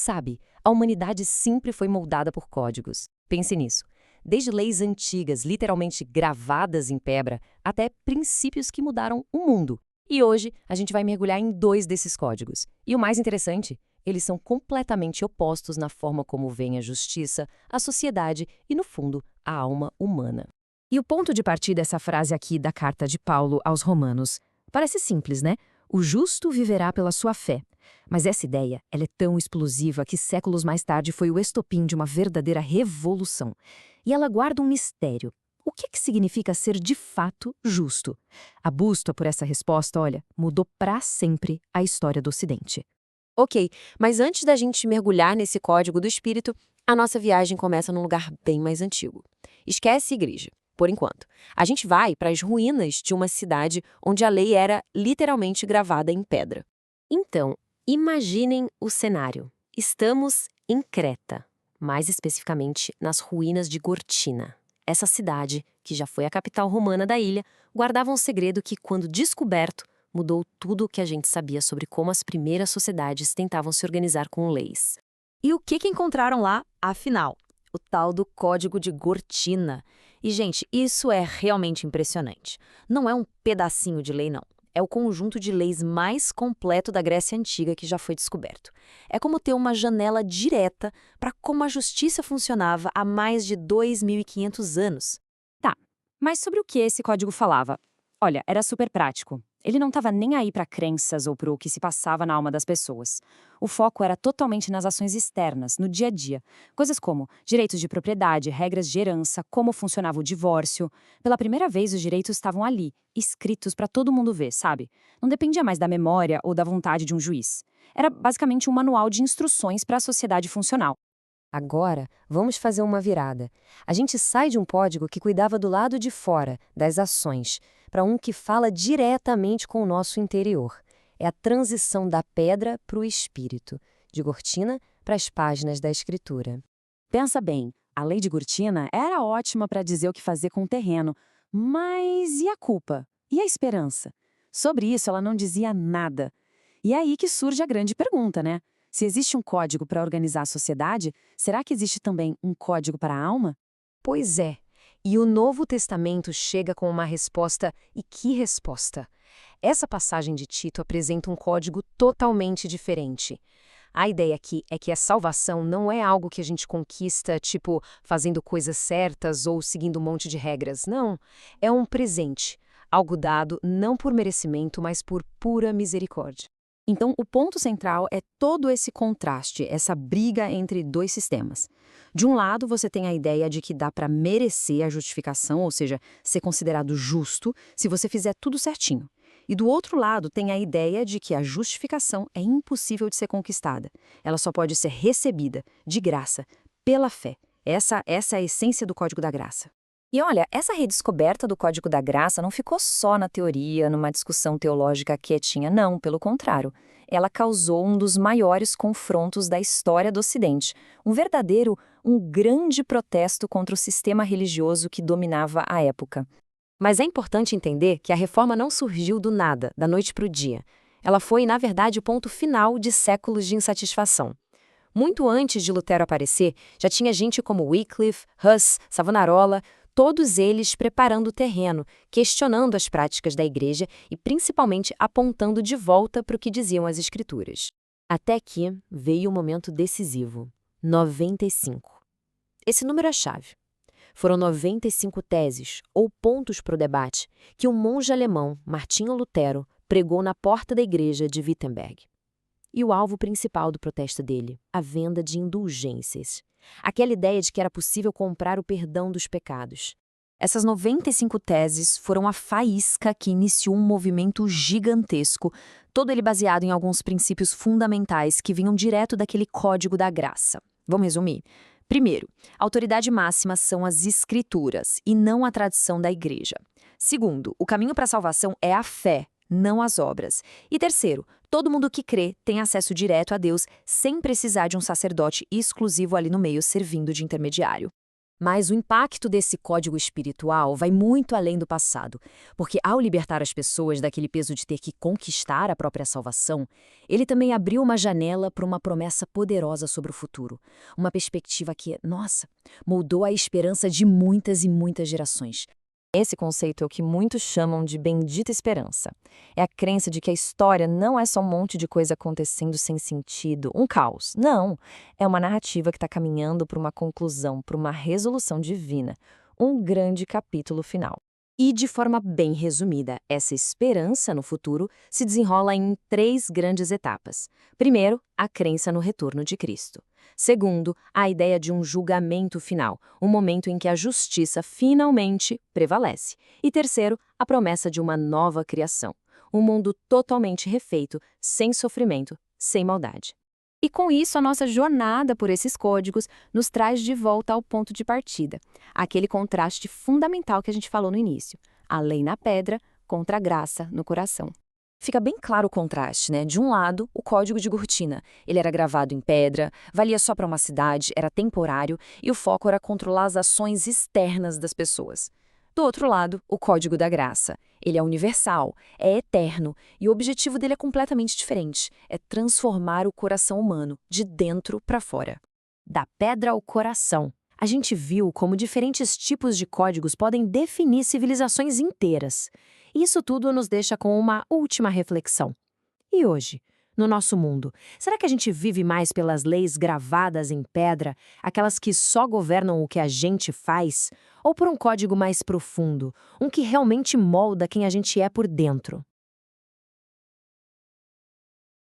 Sabe, a humanidade sempre foi moldada por códigos. Pense nisso. Desde leis antigas, literalmente gravadas em pedra, até princípios que mudaram o mundo. E hoje a gente vai mergulhar em 2 desses códigos. E o mais interessante, eles são completamente opostos na forma como veem a justiça, a sociedade e, no fundo, a alma humana. E o ponto de partida dessa frase aqui da carta de Paulo aos Romanos parece simples, né? O justo viverá pela sua fé. Mas essa ideia, ela é tão explosiva que séculos mais tarde foi o estopim de uma verdadeira revolução. E ela guarda um mistério. O que significa ser de fato justo? A busca por essa resposta, olha, mudou para sempre a história do Ocidente. Ok, mas antes da gente mergulhar nesse código do espírito, a nossa viagem começa num lugar bem mais antigo. Esquece igreja, por enquanto. A gente vai para as ruínas de uma cidade onde a lei era literalmente gravada em pedra. Então, imaginem o cenário. Estamos em Creta, mais especificamente nas ruínas de Gortina. Essa cidade, que já foi a capital romana da ilha, guardava um segredo que, quando descoberto, mudou tudo o que a gente sabia sobre como as primeiras sociedades tentavam se organizar com leis. E o que encontraram lá, afinal? O tal do Código de Gortina. E, gente, isso é realmente impressionante. Não é um pedacinho de lei, não. É o conjunto de leis mais completo da Grécia Antiga que já foi descoberto. É como ter uma janela direta para como a justiça funcionava há mais de 2.500 anos. Tá, mas sobre o que esse código falava? Olha, era super prático. Ele não estava nem aí para crenças ou para o que se passava na alma das pessoas. O foco era totalmente nas ações externas, no dia a dia. Coisas como direitos de propriedade, regras de herança, como funcionava o divórcio. Pela primeira vez, os direitos estavam ali, escritos para todo mundo ver, sabe? Não dependia mais da memória ou da vontade de um juiz. Era basicamente um manual de instruções para a sociedade funcional. Agora, vamos fazer uma virada. A gente sai de um código que cuidava do lado de fora, das ações, para um que fala diretamente com o nosso interior. É a transição da pedra para o espírito, de Gortina para as páginas da escritura. Pensa bem, a lei de Gortina era ótima para dizer o que fazer com o terreno, mas e a culpa? E a esperança? Sobre isso ela não dizia nada. E é aí que surge a grande pergunta, né? Se existe um código para organizar a sociedade, será que existe também um código para a alma? Pois é. E o Novo Testamento chega com uma resposta, e que resposta! Essa passagem de Tito apresenta um código totalmente diferente. A ideia aqui é que a salvação não é algo que a gente conquista, tipo, fazendo coisas certas ou seguindo um monte de regras. Não. É um presente. Algo dado não por merecimento, mas por pura misericórdia. Então, o ponto central é todo esse contraste, essa briga entre 2 sistemas. De um lado, você tem a ideia de que dá para merecer a justificação, ou seja, ser considerado justo, se você fizer tudo certinho. E do outro lado, tem a ideia de que a justificação é impossível de ser conquistada. Ela só pode ser recebida, de graça, pela fé. Essa é a essência do Código da Graça. E olha, essa redescoberta do Código da Graça não ficou só na teoria, numa discussão teológica quietinha, não, pelo contrário. Ela causou um dos maiores confrontos da história do Ocidente, um grande protesto contra o sistema religioso que dominava a época. Mas é importante entender que a reforma não surgiu do nada, da noite para o dia. Ela foi, na verdade, o ponto final de séculos de insatisfação. Muito antes de Lutero aparecer, já tinha gente como Wycliffe, Huss, Savonarola, todos eles preparando o terreno, questionando as práticas da igreja e principalmente apontando de volta para o que diziam as escrituras. Até que veio o momento decisivo, 95. Esse número é chave. Foram 95 teses, ou pontos para o debate, que o monge alemão Martinho Lutero pregou na porta da igreja de Wittenberg. E o alvo principal do protesto dele, a venda de indulgências. Aquela ideia de que era possível comprar o perdão dos pecados. Essas 95 teses foram a faísca que iniciou um movimento gigantesco, todo ele baseado em alguns princípios fundamentais que vinham direto daquele Código da Graça. Vamos resumir? Primeiro, a autoridade máxima são as escrituras e não a tradição da igreja. Segundo, o caminho para a salvação é a fé, não as obras. E terceiro, todo mundo que crê tem acesso direto a Deus sem precisar de um sacerdote exclusivo ali no meio servindo de intermediário. Mas o impacto desse código espiritual vai muito além do passado, porque ao libertar as pessoas daquele peso de ter que conquistar a própria salvação, ele também abriu uma janela para uma promessa poderosa sobre o futuro, uma perspectiva que, nossa, moldou a esperança de muitas e muitas gerações. Esse conceito é o que muitos chamam de bendita esperança. É a crença de que a história não é só um monte de coisa acontecendo sem sentido, um caos. Não, é uma narrativa que está caminhando para uma conclusão, para uma resolução divina, um grande capítulo final. E, de forma bem resumida, essa esperança no futuro se desenrola em 3 grandes etapas. Primeiro, a crença no retorno de Cristo. Segundo, a ideia de um julgamento final, um momento em que a justiça finalmente prevalece. E terceiro, a promessa de uma nova criação, um mundo totalmente refeito, sem sofrimento, sem maldade. E com isso, a nossa jornada por esses códigos nos traz de volta ao ponto de partida, aquele contraste fundamental que a gente falou no início, a lei na pedra contra a graça no coração. Fica bem claro o contraste, né? De um lado, o código de Gortina. Ele era gravado em pedra, valia só para uma cidade, era temporário e o foco era controlar as ações externas das pessoas. Do outro lado, o código da graça. Ele é universal, é eterno e o objetivo dele é completamente diferente. É transformar o coração humano, de dentro para fora. Da pedra ao coração. A gente viu como diferentes tipos de códigos podem definir civilizações inteiras. Isso tudo nos deixa com uma última reflexão. E hoje, no nosso mundo, será que a gente vive mais pelas leis gravadas em pedra, aquelas que só governam o que a gente faz, ou por um código mais profundo, um que realmente molda quem a gente é por dentro?